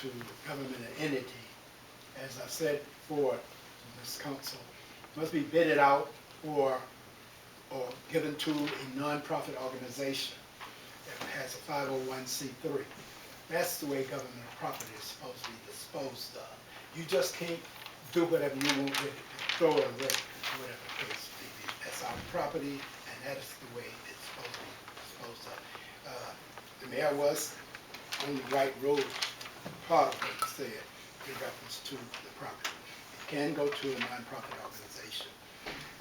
to government entity, as I said before to this council, must be bidded out or given to a non-profit organization that has a 501c3. That's the way government property is supposed to be disposed of. You just can't do whatever you want with it, throw it away, whatever the case may be. That's our property, and that is the way it's supposed to be disposed of. The mayor was on the right road, part of what he said in reference to the property. It can go to a non-profit organization.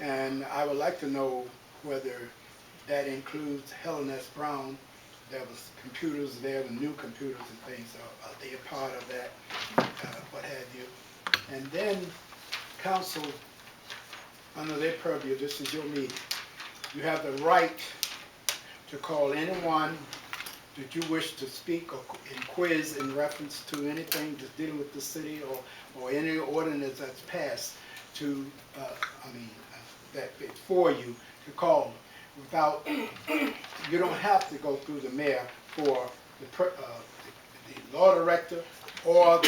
And I would like to know whether that includes Helen S. Brown. There was computers there, the new computers and things. Are they a part of that? What have you? And then council, under their purview, this is your meeting. You have the right to call anyone that you wish to speak or quiz in reference to anything that's dealing with the city or any ordinance that's passed to, that for you to call without, you don't have to go through the mayor for the law director or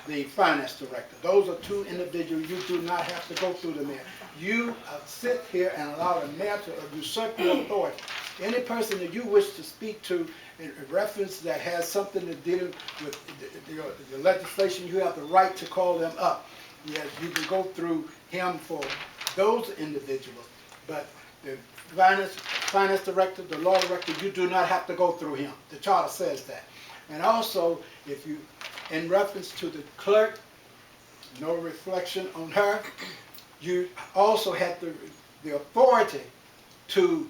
the finance director. Those are two individuals you do not have to go through the mayor. You sit here and allow the mayor to usurp your authority. Any person that you wish to speak to in reference that has something to do with the legislation, you have the right to call them up. Yes, you can go through him for those individuals, but the finance director, the law director, you do not have to go through him. The charter says that. And also, if you, in reference to the clerk, no reflection on her, you also had the authority to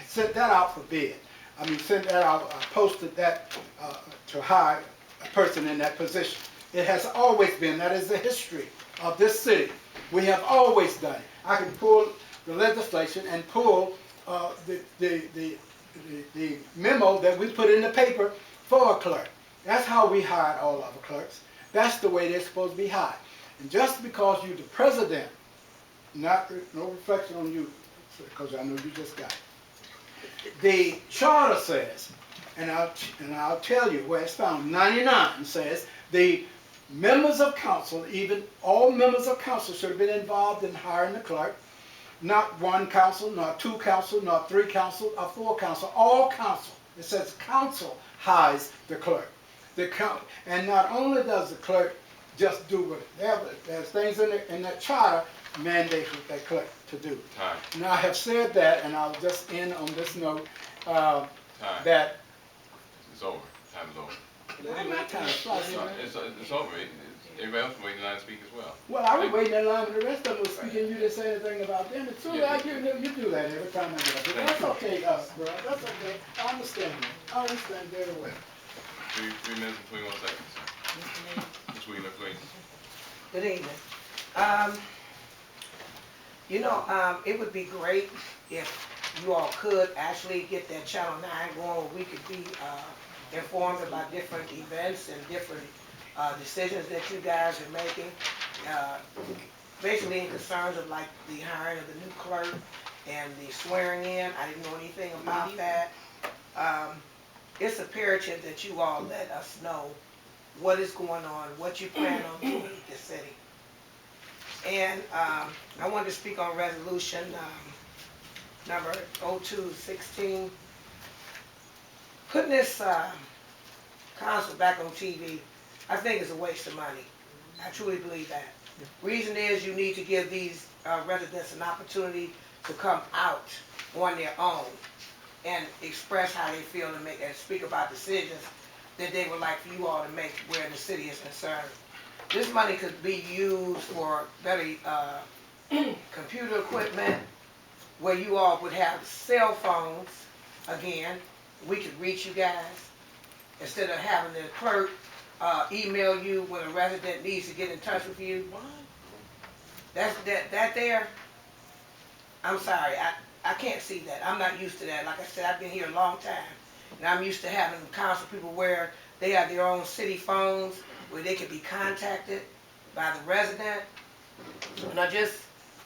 send that out for bid. Send that out, posted that to hire a person in that position. It has always been, that is the history of this city. We have always done it. I can pull the legislation and pull the memo that we put in the paper for a clerk. That's how we hired all of our clerks. That's the way they're supposed to be hired. And just because you're the president, no reflection on you, because I know you just got it. The charter says, and I'll tell you where it's found, 99 says, the members of council, even all members of council should have been involved in hiring the clerk. Not one council, not two council, not three council, or four council, all council. It says council hires the clerk. And not only does the clerk just do whatever, there's things in that charter mandate with that clerk to do. Time. Now I have said that, and I'll just end on this note, that... It's over. Time is over. Well, my time is it's over. Everybody else is waiting in line to speak as well. Well, I was waiting in line, but the rest of them was speaking. You didn't say anything about them. It's true, you do that every time I get up here. That's okay, bro. That's okay. I understand you. I understand very well. 3 minutes and 21 seconds, sir. Ms. Wheeler, please. Good evening. It would be great if you all could actually get that Channel 9 going where we could be informed about different events and different decisions that you guys are making. Basically in concerns of like the hiring of the new clerk and the swearing in. I didn't know anything about that. It's imperative that you all let us know what is going on, what you plan on doing with the city. And I wanted to speak on resolution number 0216. Putting this council back on TV, I think is a waste of money. I truly believe that. Reason is you need to give these residents an opportunity to come out on their own and express how they feel and speak about decisions that they would like for you all to make where the city is concerned. This money could be used for better computer equipment, where you all would have cell phones. Again, we could reach you guys instead of having the clerk email you when a resident needs to get in touch with you. That there, I'm sorry, I can't see that. I'm not used to that. Like I said, I've been here a long time, and I'm used to having council people where they have their own city phones where they can be contacted by the resident. And I just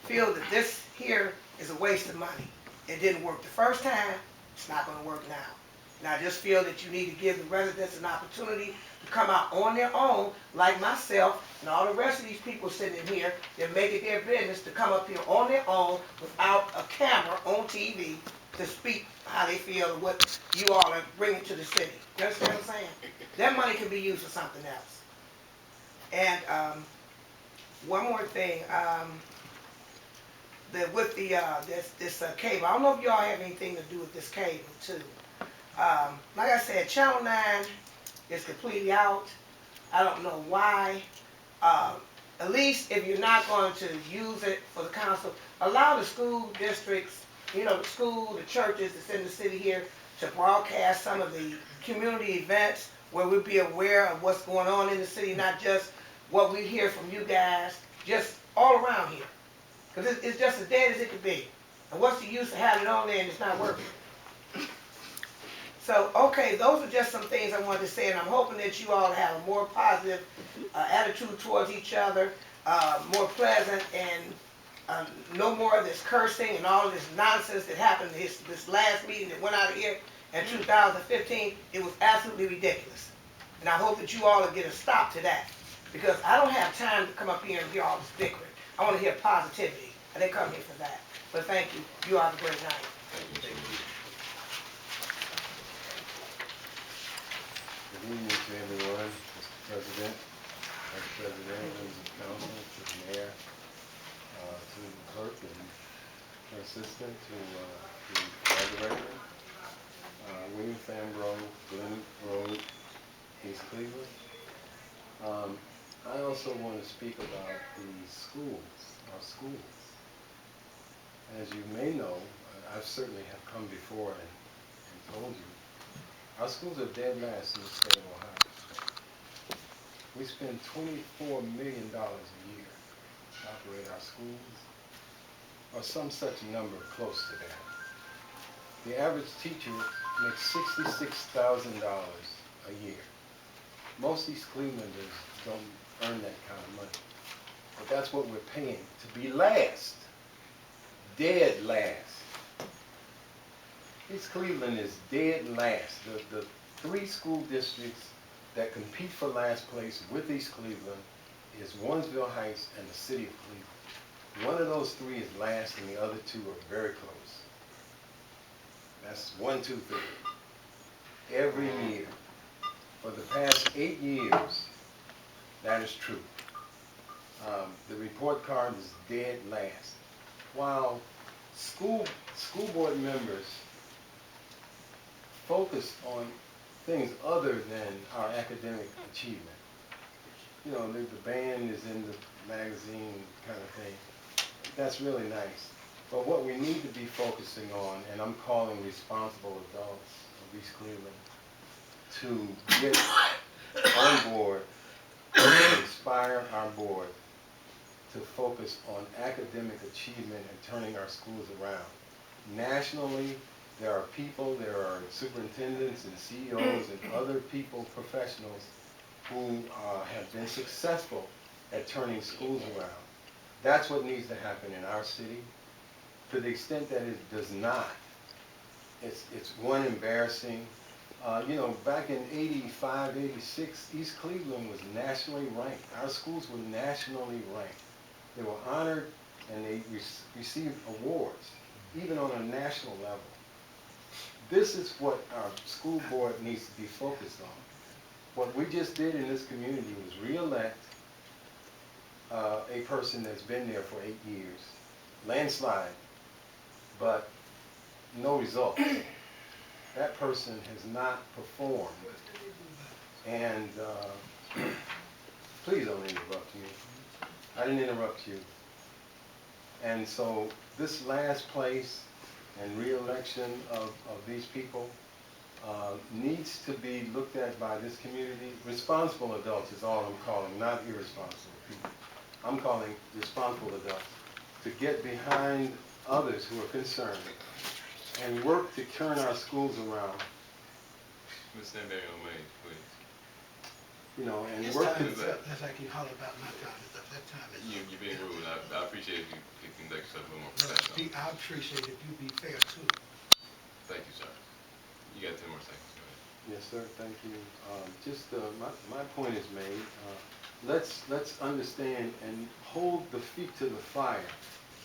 feel that this here is a waste of money. It didn't work the first time, it's not going to work now. And I just feel that you need to give the residents an opportunity to come out on their own, like myself and all the rest of these people sitting in here, that make it their business to come up here on their own without a camera on TV to speak how they feel and what you all are bringing to the city. You understand what I'm saying? That money can be used for something else. And one more thing, with this cable, I don't know if y'all have anything to do with this cable too. Like I said, Channel 9 is completely out. I don't know why. At least if you're not going to use it for the council, allow the school districts, you know, the school, the churches that's in the city here to broadcast some of the community events where we'll be aware of what's going on in the city, not just what we hear from you guys, just all around here. Because it's just as dead as it could be. And what's the use of having it on there and it's not working? So, okay, those are just some things I wanted to say, and I'm hoping that you all have a more positive attitude towards each other, more pleasant, and no more of this cursing and all of this nonsense that happened this last meeting that went out of here in 2015. It was absolutely ridiculous. And I hope that you all will get a stop to that, because I don't have time to come up here and hear all this bickering. I want to hear positivity. I didn't come here for that. But thank you. You all have a great night. Thank you. Good evening to everyone, Mr. President, Vice President, members of council, to the mayor, to the clerk and her assistant, to the moderator, William Fambro, Glen Road, East Cleveland. I also want to speak about the schools, our schools. As you may know, I certainly have come before and told you, our schools are dead last in the state of Ohio. We spend $24 million a year to operate our schools, or some such number close to that. The average teacher makes $66,000 a year. Most East Clevelanders don't earn that kind of money, but that's what we're paying to be last, dead last. East Cleveland is dead last. The three school districts that compete for last place with East Cleveland is Warrensville Heights and the city of Cleveland. One of those three is last and the other two are very close. That's 1, 2, 3. Every year. For the past 8 years, that is true. The report card is dead last. While school board members focus on things other than our academic achievement. You know, the band is in the magazine kind of thing. That's really nice. But what we need to be focusing on, and I'm calling responsible adults of East Cleveland, to get on board and inspire our board to focus on academic achievement and turning our schools around. Nationally, there are people, there are superintendents and CEOs and other people, professionals, who have been successful at turning schools around. That's what needs to happen in our city. To the extent that it does not, it's one, embarrassing. You know, back in 85, 86, East Cleveland was nationally ranked. Our schools were nationally ranked. They were honored and they received awards, even on a national level. This is what our school board needs to be focused on. What we just did in this community was re-elect a person that's been there for 8 years, landslide, but no result. That person has not performed. And please don't interrupt me. I didn't interrupt you. And so this last place and re-election of these people needs to be looked at by this community. Responsible adults is all I'm calling, not irresponsible people. I'm calling responsible adults to get behind others who are concerned and work to turn our schools around. Ms. Stanberry on Main, please. You know, and His work time to... is up. That's like you holler about my time is up. That time is up. You're being rude. I appreciate if you conduct yourself a little more No, professional. I appreciate if you be fair too. Thank you, sir. You got 10 more seconds. Yes, sir, thank you. My point is made. Let's understand and hold the feet to the fire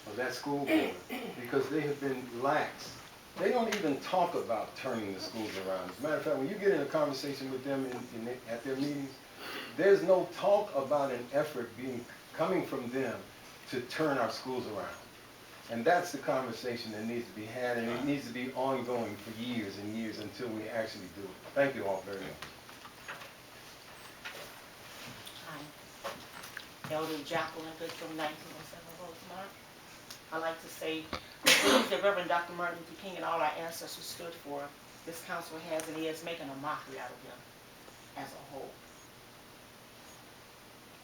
of that school board, because they have been lax. They don't even talk about turning the schools around. As a matter of fact, when you get in a conversation with them at their meetings, there's no talk about an effort coming from them to turn our schools around. And that's the conversation that needs to be had, and it needs to be ongoing for years and years until we actually do it. Thank you all very much. Hi, Elder Jacqueline from 1907 Rosemont. I like to say the things that Reverend Dr. Martin Luther King and all our ancestors stood for, this council has and is making a mockery out of them as a whole.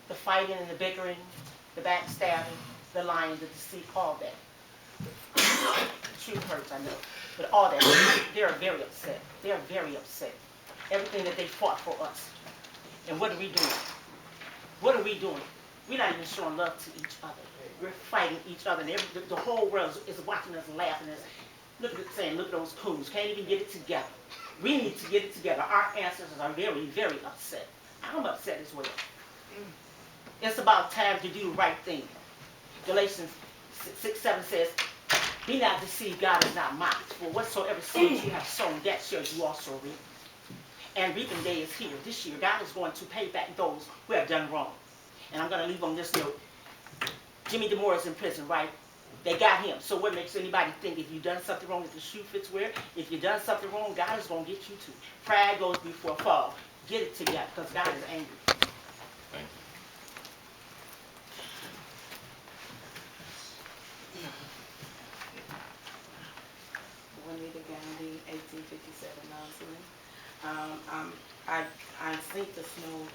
The fighting and the bickering, the backstabbing, the lying, the deceit, all that. The truth hurts, I know, but all that, they're very upset. They're very upset. Everything that they fought for us. And what are we doing? What are we doing? We're not even showing love to each other. We're fighting each other, and the whole world is watching us and laughing at us. Look at those coons, can't even get it together. We need to get it together. Our ancestors are very, very upset. I'm upset as well. It's about time to do the right thing. Galatians 6:7 says, be not deceived, God is not mocked. For whatsoever seeds you have sown, that shall you also reap. And reaping day is here. This year, God is going to pay back those who have done wrong. And I'm going to leave on this note. Jimmy DeMore is in prison, right? They got him. So what makes anybody think if you've done something wrong, if the shoe fits where? If you've done something wrong, God is going to get you too. Pride goes before fall. Get it together, because God is angry. Thank you. Juanita Gandhi, 1857 Knoxville. I think the snow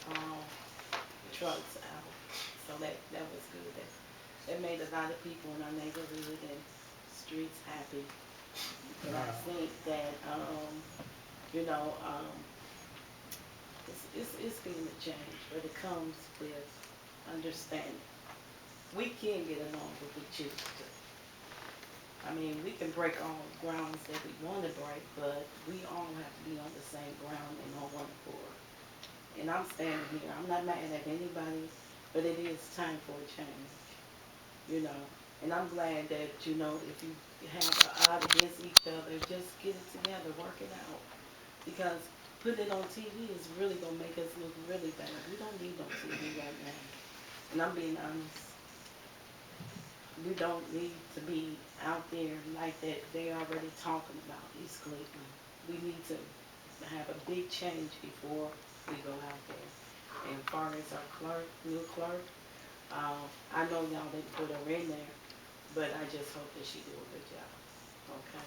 trucks out, so that was good. That made a lot of people in our neighborhood and streets happy. And I think that it's being a change, but it comes with understanding. We can get along if we choose to. I mean, we can break all grounds that we want to break, but we all have to be on the same ground and on one accord. And I'm standing here. I'm not mad at anybody, but it is time for a change. And I'm glad that, if you have an odd against each other, just get it together, work it out. Because putting it on TV is really going to make us look really bad. We don't need no TV right now. And I'm being honest. We don't need to be out there like that. They're already talking about East Cleveland. We need to have a big change before we go out there. And as far as our new clerk, I know y'all didn't put her in there, but I just hope that she do a good job. Okay?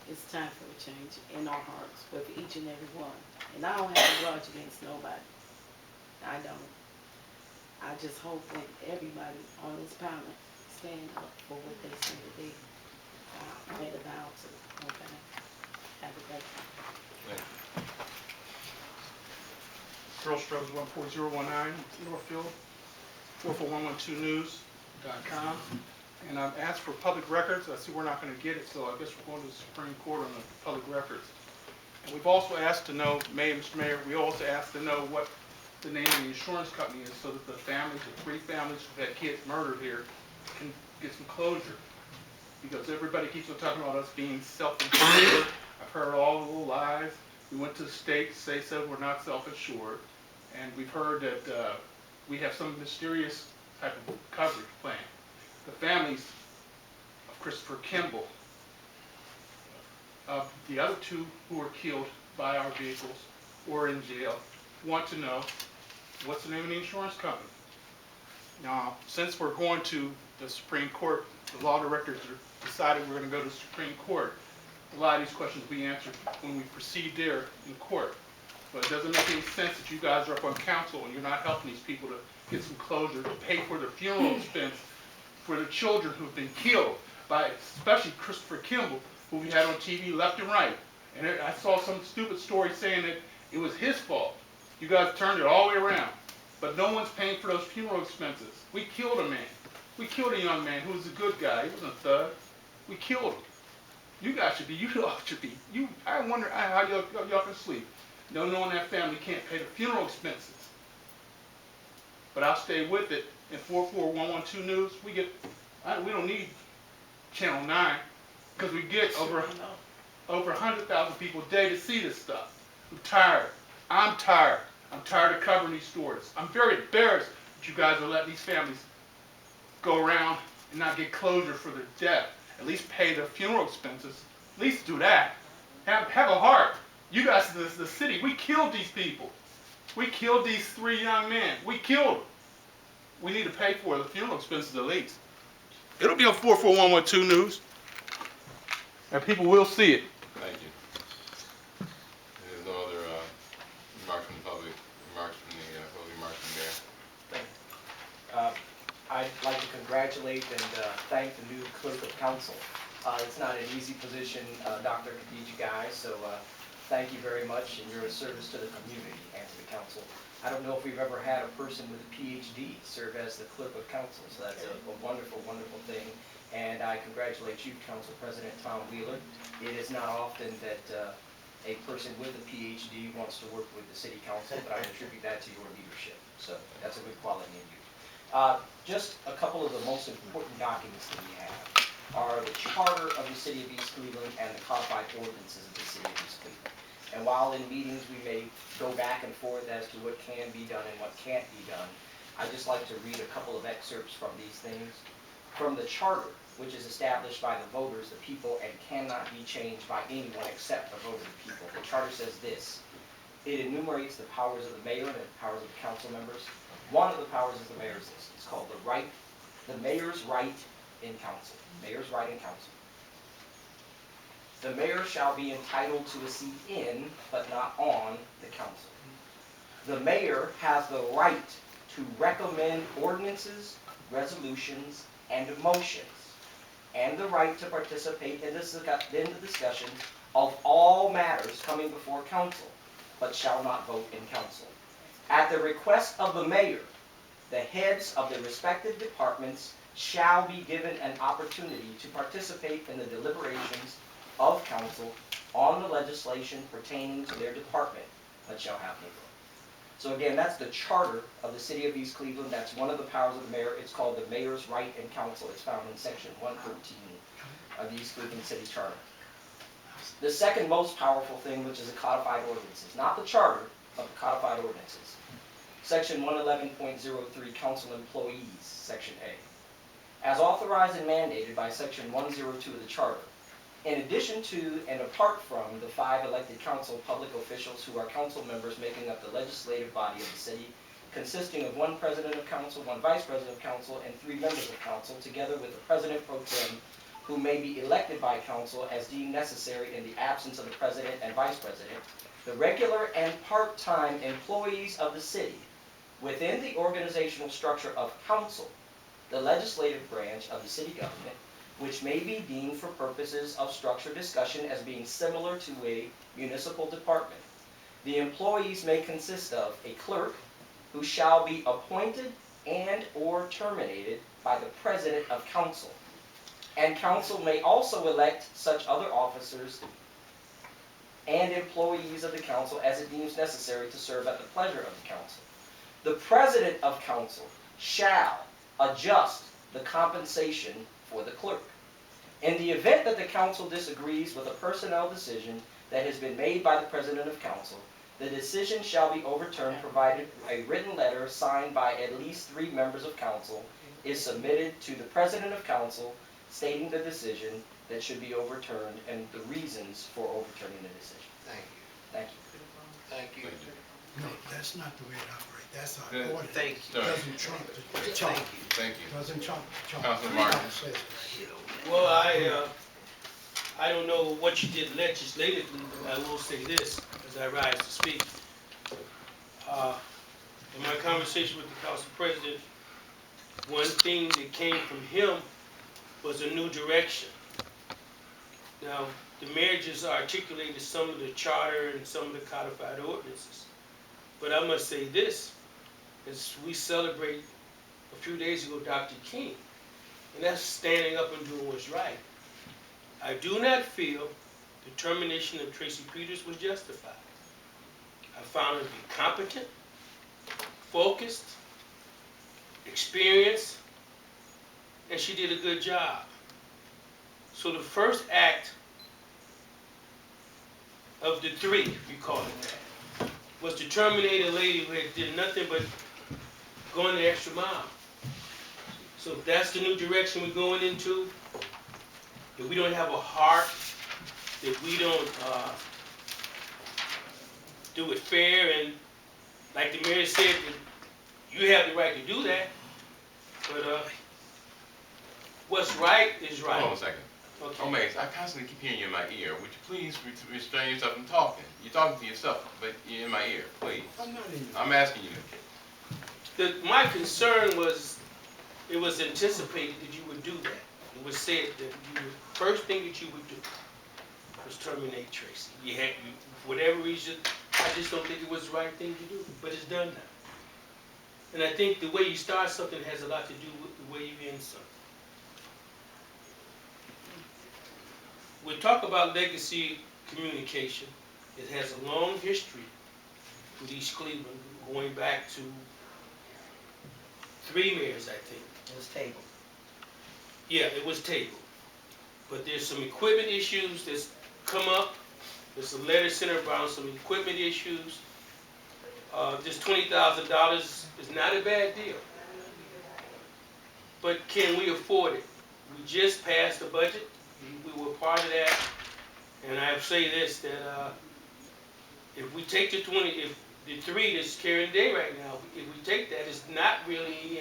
It's time for a change in our hearts with each and every one. And I don't have a grudge against nobody. I don't. I just hope that everybody on this panel stand up for what they say that they made a vow to. Okay? Have a great time. Thank you. Girl Struggles 14019, Northfield, 44112news.com. And I've asked for public records. I see we're not going to get it, so I guess we're going to the Supreme Court on the public records. And we've also asked to know, Mr. Mayor, we also asked to know what the name of the insurance company is so that the families, the 3 families who had kids murdered here, can get some closure. Because everybody keeps on talking about us being self-insured. I've heard all the little lies. We went to the state, they said we're not self-insured. And we've heard that we have some mysterious type of coverage plan. The families of Christopher Kimball, of the other 2 who were killed by our vehicles or in jail, want to know what's the name of the insurance company. Now, since we're going to the Supreme Court, the law directors decided we're going to go to the Supreme Court. A lot of these questions will be answered when we proceed there in court. But it doesn't make any sense that you guys are up on council and you're not helping these people to get some closure, to pay for their funeral expense for the children who've been killed by, especially Christopher Kimball, who we had on TV left and right. And I saw some stupid story saying that it was his fault. You guys turned it all the way around. But no one's paying for those funeral expenses. We killed a man. We killed a young man who was a good guy. He wasn't a thug. We killed him. You guys should be, I wonder how y'all can sleep. No knowing that family can't pay the funeral expenses. But I'll stay with it. In 44112 News, we don't need Channel 9, because we get over 100,000 people a day to see this stuff. I'm tired. I'm tired. I'm tired of covering these stories. I'm very embarrassed that you guys are letting these families go around and not get closure for their death. At least pay their funeral expenses. At least do that. Have a heart. You guys in the city, we killed these people. We killed these 3 young men. We killed them. We need to pay for the funeral expenses at least. It'll be on 44112 News. And people will see it. Thank you. There's no other remarks from the public, remarks from the closing remarks from the mayor. I'd like to congratulate and thank the new clerk of council. It's not an easy position, Dr. Khadija Guy, so thank you very much, and you're a service to the community and to the council. I don't know if we've ever had a person with a PhD serve as the clerk of council, so that's a wonderful, wonderful thing. And I congratulate you, Council President Tom Wheeler. It is not often that a person with a PhD wants to work with the city council, but I attribute that to your leadership. So that's a good quality in you. Just a couple of the most important documents that we have are the charter of the city of East Cleveland and the codified ordinances of the city of East Cleveland. And while in meetings we may go back and forth as to what can be done and what can't be done, I'd just like to read a couple of excerpts from these things. From the charter, which is established by the voters, the people, and cannot be changed by anyone except the vote of the people. The charter says this. It enumerates the powers of the mayor and the powers of the council members. One of the powers is the mayor's list. It's called the mayor's right in council. Mayor's right in council. The mayor shall be entitled to a seat in, but not on, the council. The mayor has the right to recommend ordinances, resolutions, and motions, and the right to participate in the discussion of all matters coming before council, but shall not vote in council. At the request of the mayor, the heads of the respective departments shall be given an opportunity to participate in the deliberations of council on the legislation pertaining to their department, but shall have no vote. So again, that's the charter of the city of East Cleveland. That's one of the powers of the mayor. It's called the mayor's right in council. It's found in section 113 of the East Cleveland City Charter. The second most powerful thing, which is the codified ordinances, not the charter, but the codified ordinances. Section 111.03, council employees, section A. As authorized and mandated by section 102 of the charter, in addition to and apart from the 5 elected council public officials who are council members making up the legislative body of the city, consisting of 1 president of council, 1 vice president of council, and 3 members of council, together with the president pro tem, who may be elected by council as deemed necessary in the absence of the president and vice president, the regular and part-time employees of the city within the organizational structure of council, the legislative branch of the city government, which may be deemed for purposes of structure discussion as being similar to a municipal department. The employees may consist of a clerk who shall be appointed and or terminated by the president of council. And council may also elect such other officers and employees of the council as it deems necessary to serve at the pleasure of the council. The president of council shall adjust the compensation for the clerk. In the event that the council disagrees with a personnel decision that has been made by the president of council, the decision shall be overturned provided a written letter signed by at least 3 members of council is submitted to the president of council stating the decision that should be overturned and the reasons for overturning the decision. Thank you. Thank you. Thank you. No, that's not the way it operates. That's our Yeah, ordinance. Thank you. It doesn't trump the charter. Thank Thank you. Doesn't trump the charter. Councilman Martin. Says it right here. Well, I don't know what you did legislatively, but I will say this as I rise to speak. In my conversation with the council president, one thing that came from him was a new direction. Now, the mayor just articulated some of the charter and some of the codified ordinances. But I must say this, as we celebrate a few days ago Dr. King, and that's standing up and doing what's right. I do not feel the termination of Tracy Peters was justified. I found her to be competent, focused, experienced, and she did a good job. So the first act of the three, if you call it that, was to terminate a lady who had did nothing but going the extra mile. So if that's the new direction we're going into, if we don't have a heart, if we don't do it fair, and like the mayor said, you have the right to do that, but what's right is right. Hold on a second. Okay. Oh, Mace, I constantly keep hearing you in my ear. Would you please restrain yourself from talking? You're talking to yourself, but you're in my ear. Please. I'm not in. I'm asking you. My concern was, it was anticipated that you would do that. It was said that first thing that you would do was terminate Tracy. You had, for whatever reason, I just don't think it was the right thing to do, but it's done now. And I think the way you start something has a lot to do with the way you end something. We talk about legacy communication. It has a long history with East Cleveland, going back to 3 mayors, I think. It was tabled. Yeah, it was tabled. But there's some equipment issues that's come up. There's a letter sent around some equipment issues. This $20,000 is not a bad deal. But can we afford it? We just passed the budget. We were part of that. And I say this, that if we take the 20, if the 3 that's carrying the day right now, if we take that, it's not really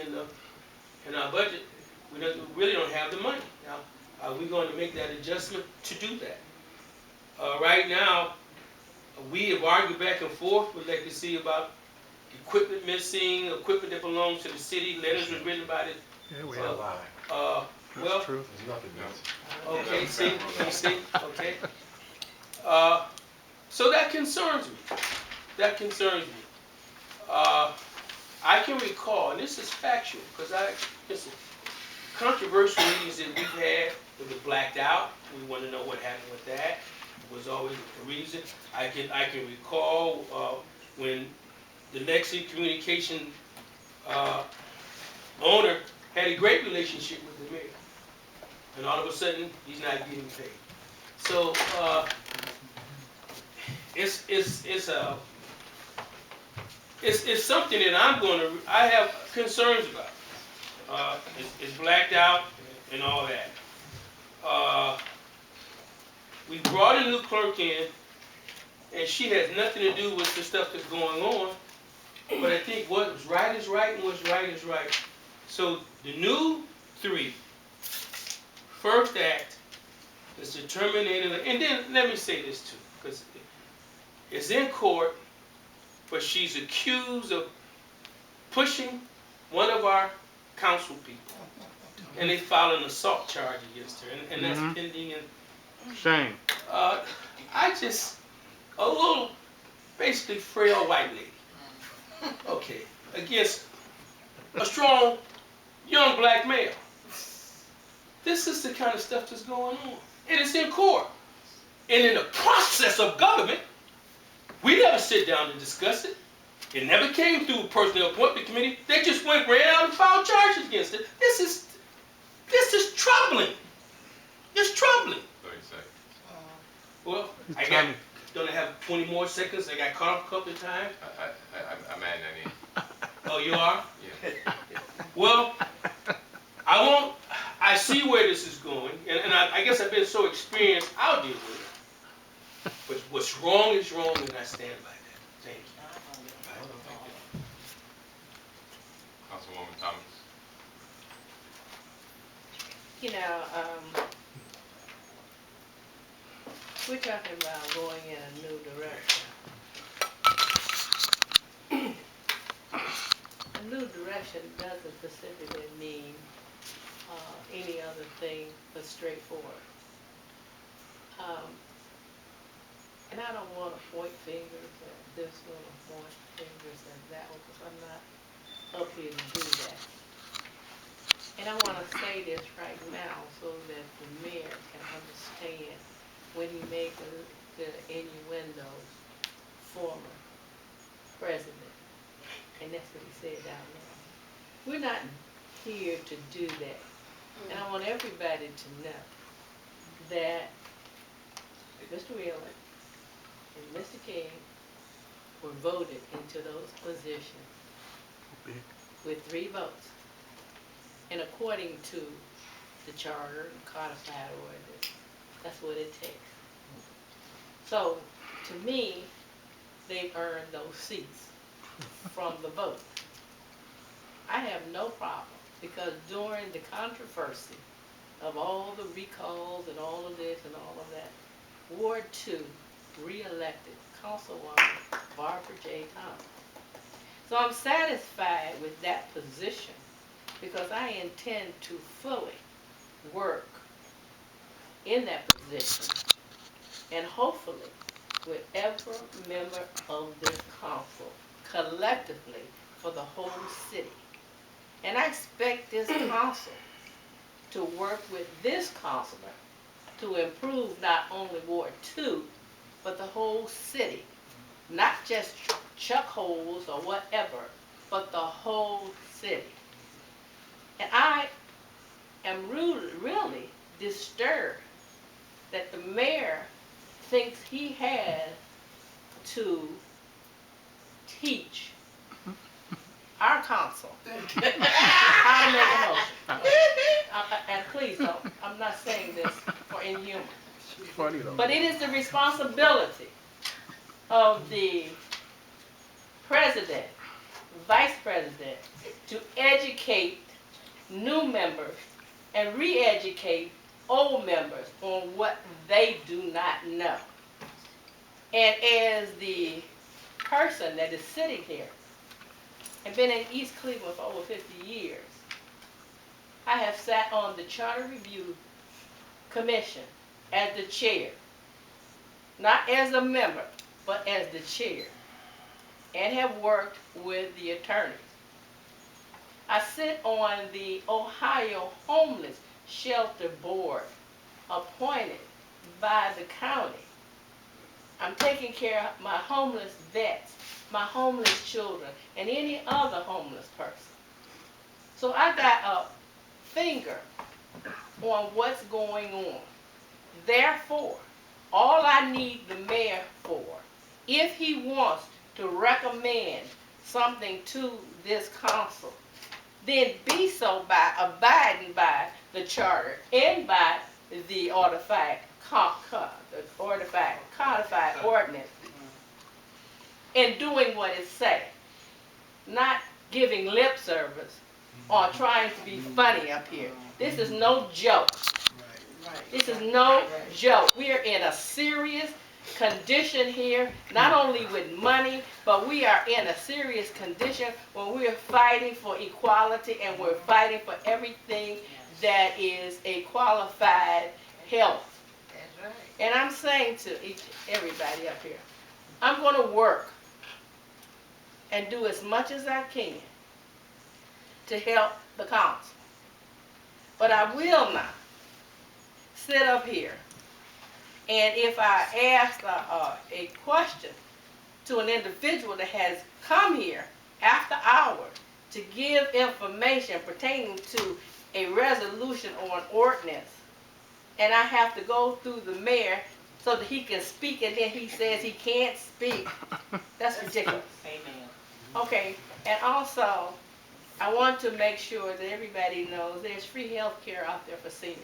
in our budget. We really don't have the money. Now, are we going to make that adjustment to do that? Right now, we have argued back and forth with Legacy about equipment missing, equipment that belongs to the city. Letters were written about it. Yeah, we have lie. Well, There's nothing else. okay, see, okay. So that concerns me. That concerns me. I can recall, and this is factual, because listen, controversial meetings that we've had that were blacked out. We want to know what happened with that. It was always a reason. I can recall when the Legacy Communication owner had a great relationship with the mayor, and all of a sudden he's not getting paid. So it's something that I have concerns about. It's blacked out and all that. We brought a new clerk in, and she has nothing to do with the stuff that's going on. But I think what's right is right, and what's right is right. So the new 3, first act is to terminate it. And then let me say this too, because it's in court, but she's accused of pushing one of our council people, and they filed an assault charge against her, and that's pending. And Shame. A little, basically frail white lady. Okay, against a strong, young black male. This is the kind of stuff that's going on. And it's in court. And in the process of government, we never sit down to discuss it. It never came through personnel appointment committee. They just ran out and filed charges against it. This is troubling. It's troubling. 30 seconds. Well, don't I have 20 more seconds? I got caught up a couple of times. I'm adding that in. Oh, you are? Yeah. Well, I see where this is going, and I guess I've been so experienced, I'll deal with it. But what's wrong is wrong, and I stand by that. Thank you. Councilwoman Thomas. You know, we're talking about going in a new direction. A new direction doesn't specifically mean any other thing but straightforward. And I don't want to point fingers at this one or point fingers at that one, because I'm not up here to do that. And I want to say this right now so that the mayor can understand when he makes the innuendos former. president. And that's what he said down there. We're not here to do that. And I want everybody to know that Mr. Wheeler and Mr. King were voted into those positions with 3 votes. And according to the charter and codified ordinance, that's what it takes. So, to me, they've earned those seats from the vote. I have no problem, because during the controversy of all the recalls and all of this and all of that, Ward 2 re-elected Councilwoman Barbara J. Thomas. So I'm satisfied with that position, because I intend to fully work in that position, and hopefully with every member of this council collectively for the whole city. And I expect this council to work with this councilor to improve not only Ward 2, but the whole city. Not just chuck holes or whatever, but the whole city. And I am really disturbed that the mayor thinks he has to teach our council how to make a motion. And please don't, I'm not saying this for inhuman. But it is the responsibility of the president, vice president, to educate new members and re-educate old members on what they do not know. And as the person that is sitting here and been in East Cleveland for over 50 years, I have sat on the Charter Review Commission as the chair, not as a member, but as the chair, and have worked with the attorneys. I sit on the Ohio Homeless Shelter Board appointed by the county. I'm taking care of my homeless vets, my homeless children, and any other homeless person. So I got a finger on what's going on. Therefore, all I need the mayor for, if he wants to recommend something to this council, then be so by abiding by the charter and by the codified ordinance, and doing what it says, not giving lip service or trying to be funny up here. This is no joke. This is no joke. We are in a serious condition here, not only with money, but we are in a serious condition when we are fighting for equality, and we're fighting for everything that is a qualified health. That's right. And I'm saying to everybody up here, I'm going to work and do as much as I can to help the council. But I will not sit up here, and if I ask a question to an individual that has come here after hours to give information pertaining to a resolution or an ordinance, and I have to go through the mayor so that he can speak, and then he says he can't speak, that's ridiculous. Amen. Okay, and also, I want to make sure that everybody knows there's free health care out there for seniors.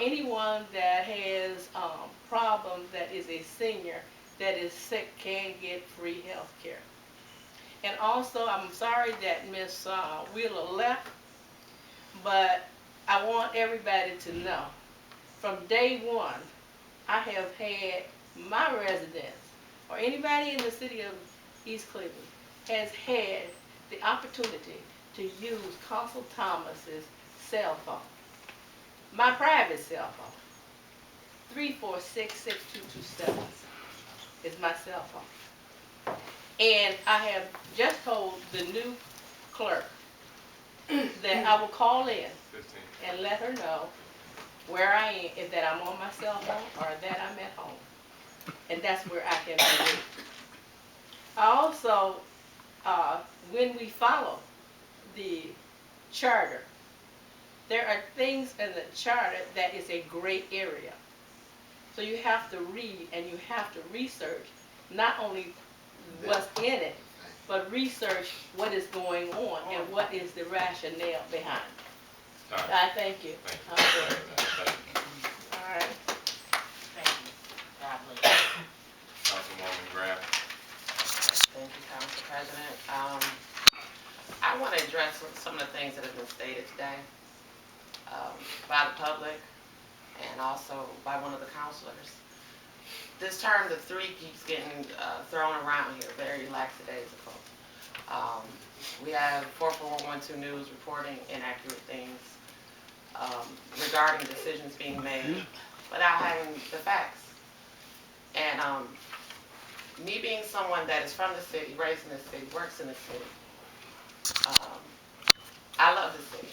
Anyone that has problems, that is a senior, that is sick, can get free health care. And also, I'm sorry that Ms. Wheeler left, but I want everybody to know, from day one, I have had my residents, or anybody in the city of East Cleveland, has had the opportunity to use Consul Thomas's cell phone. My private cell phone, 346-6227 is my cell phone. And I have just told the new clerk that I will call in 15. and let her know where I am, if that I'm on my cell phone or that I'm at home. And that's where I can be. Also, when we follow the charter, there are things in the charter that is a gray area. So you have to read and you have to research not only what's in it, but research what is going on and what is the rationale behind it. All right. I thank you. Thank you. Okay. Thank you. All right. Thank you. God bless. Councilwoman Graham. Thank you, Council President. I want to address some of the things that have been stated today by the public and also by one of the councilors. This term, the three, keeps getting thrown around here, very lackadaisical. We have 44112 News reporting inaccurate things regarding decisions being made without having the facts. And me being someone that is from the city, raised in the city, works in the city, I love the city.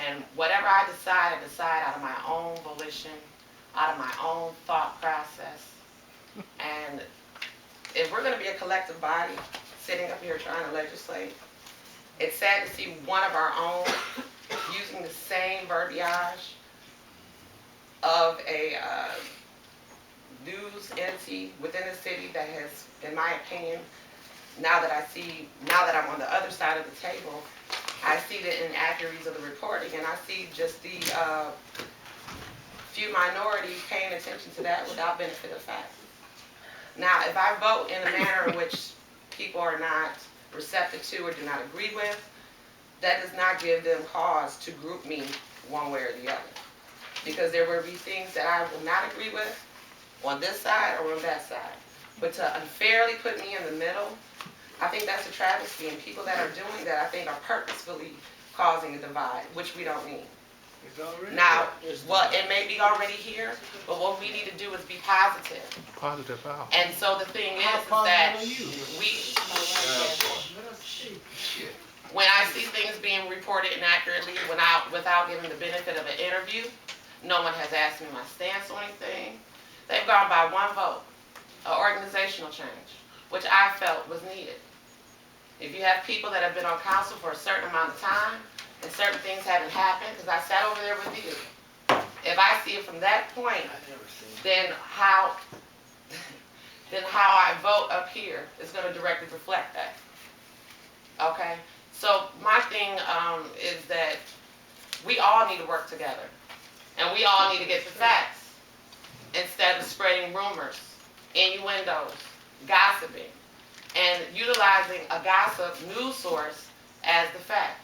And whatever I decide out of my own volition, out of my own thought process. And if we're going to be a collective body sitting up here trying to legislate, it's sad to see one of our own using the same verbiage of a news entity within the city that has, in my opinion, now that I'm on the other side of the table, I see the inaccuracies of the reporting, and I see just the few minorities paying attention to that without benefit of facts. Now, if I vote in a manner in which people are not receptive to or do not agree with, that does not give them cause to group me one way or the other. Because there will be things that I will not agree with on this side or on that side. But to unfairly put me in the middle, I think that's a travesty, and people that are doing that, I think, are purposefully causing a divide, which we don't need. Now, well, it may be already here, but what we need to do is be positive. Positive how? And so the thing is that when I see things being reported inaccurately, without giving the benefit of an interview, no one has asked me my stance on anything. They've gone by one vote, an organizational change, which I felt was needed. If you have people that have been on council for a certain amount of time, and certain things haven't happened, because I sat over there with you. If I see it from that point, then how I vote up here is going to directly reflect that. Okay? So my thing is that we all need to work together. And we all need to get the facts instead of spreading rumors, innuendos, gossiping, and utilizing a gossip news source as the fact.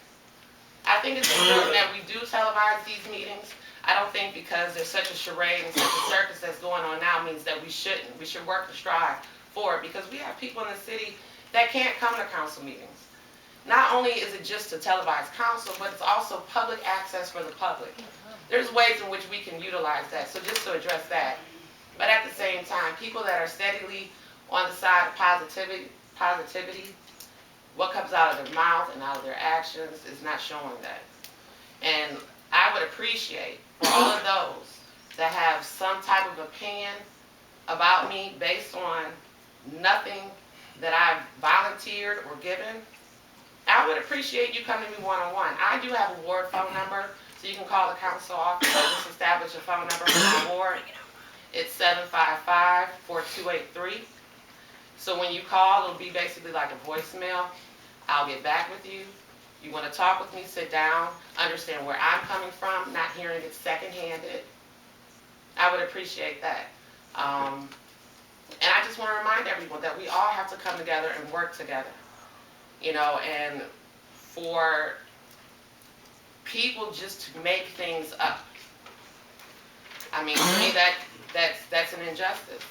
I think it's important that we do televise these meetings. I don't think because there's such a charade and such a circus that's going on now means that we shouldn't. We should work to strive for it, because we have people in the city that can't come to council meetings. Not only is it just a televised council, but it's also public access for the public. There's ways in which we can utilize that, so just to address that. But at the same time, people that are steadily on the side of positivity, what comes out of their mouth and out of their actions is not showing that. And I would appreciate for all of those that have some type of opinion about me based on nothing that I've volunteered or given, I would appreciate you coming to me one-on-one. I do have a ward phone number, so you can call the council office. I just established a phone number for my ward. It's 755-4283. So when you call, it'll be basically like a voicemail. I'll get back with you. You want to talk with me, sit down, understand where I'm coming from, not hearing it second-handed. I would appreciate that. And I just want to remind everyone that we all have to come together and work together. You know, and for people just to make things up, I mean, to me, that's an injustice.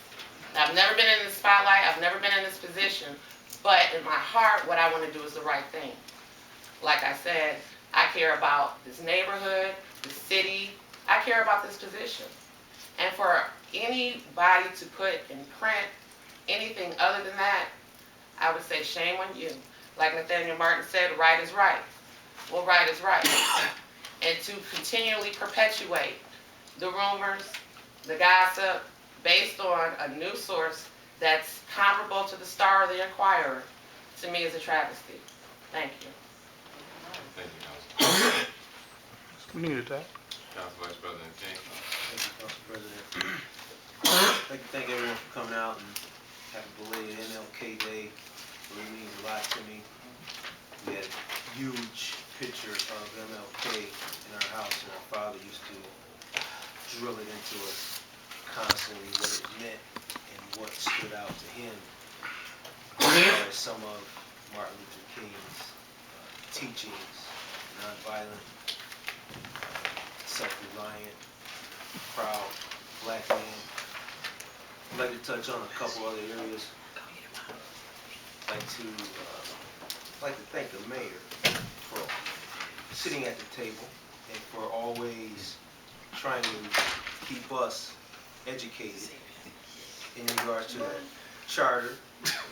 I've never been in the spotlight, I've never been in this position, but in my heart, what I want to do is the right thing. Like I said, I care about this neighborhood, the city, I care about this position. And for anybody to put in print anything other than that, I would say shame on you. Like Nathaniel Martin said, right is right. Well, right is right. And to continually perpetuate the rumors, the gossip, based on a news source that's comparable to the Star or the Inquirer, to me is a travesty. Thank you. Thank you, Council. We needed that. Council Vice President King. Thank you, Council President. I'd like to thank everyone for coming out and happy belated MLK Day. It really means a lot to me. We had a huge picture of MLK in our house, and our father used to drill it into us constantly, what it meant and what stood out to him as far as some of Martin Luther King's teachings: nonviolent, self-reliant, proud black man. I'd like to touch on a couple other areas. I'd like to thank the mayor for sitting at the table and for always trying to keep us educated in regards to the charter,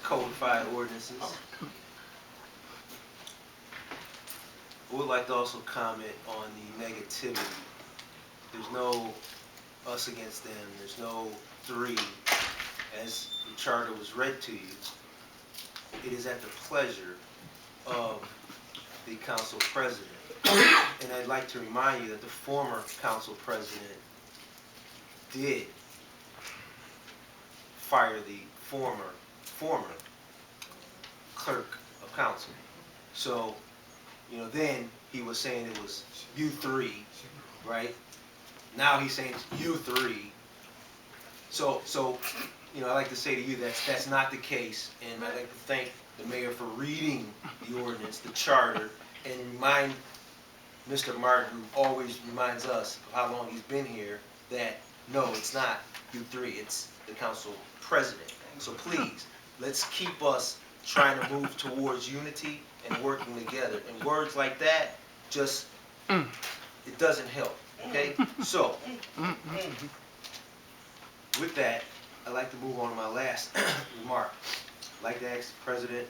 codified ordinances. I would like to also comment on the negativity. There's no us against them. There's no three. As the charter was read to you, it is at the pleasure of the council president. And I'd like to remind you that the former council president did fire the former clerk of council. So, then he was saying it was you three, right? Now he's saying it's you three. So I'd like to say to you that that's not the case, and I'd like to thank the mayor for reading the ordinance, the charter, and remind Mr. Martin, who always reminds us of how long he's been here, that no, it's not you three, it's the council president. So please, let's keep us trying to move towards unity and working together. And words like that, just, it doesn't help, okay? So, with that, I'd like to move on to my last remark. I'd like to ask the president,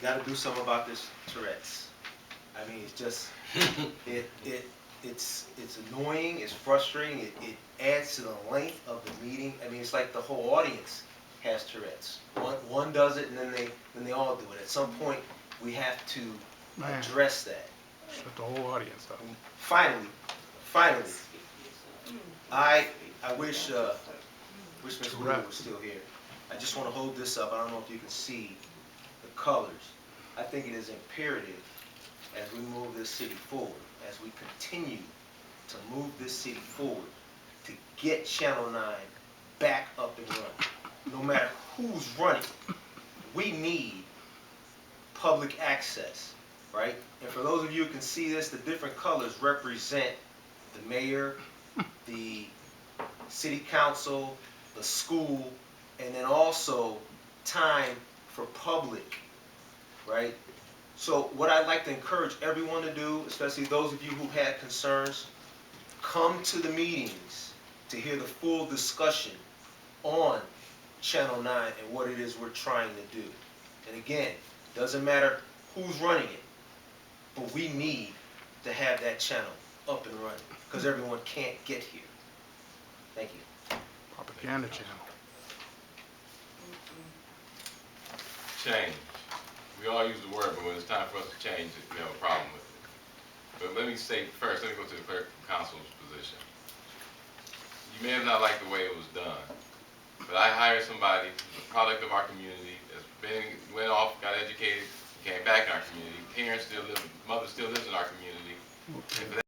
got to do something about this Tourette's. I mean, it's just, it's annoying, it's frustrating, it adds to the length of the meeting. I mean, it's like the whole audience has Tourette's. One does it, and then they all do it. At some point, we have to address that. Shut the whole audience up. And finally, I wish Mr. Wood was still here. I just want to hold this up. I don't know if you can see the colors. I think it is imperative as we move this city forward, as we continue to move this city forward, to get Channel 9 back up and running. No matter who's running, we need public access, right? And for those of you who can see this, the different colors represent the mayor, the city council, the school, and then also time for public, right? So what I'd like to encourage everyone to do, especially those of you who had concerns, come to the meetings to hear the full discussion on Channel 9 and what it is we're trying to do. And again, doesn't matter who's running it, but we need to have that channel up and running because everyone can't get here. Thank you. Propaganda channel. Change. We all use the word, but when it's time for us to change it, we have a problem with it. But let me say first, let me go to the clerk of council's position. You may have not liked the way it was done, but I hired somebody who's a product of our community, went off, got educated, came back in our community. Parents still live, mother still lives in our community. And for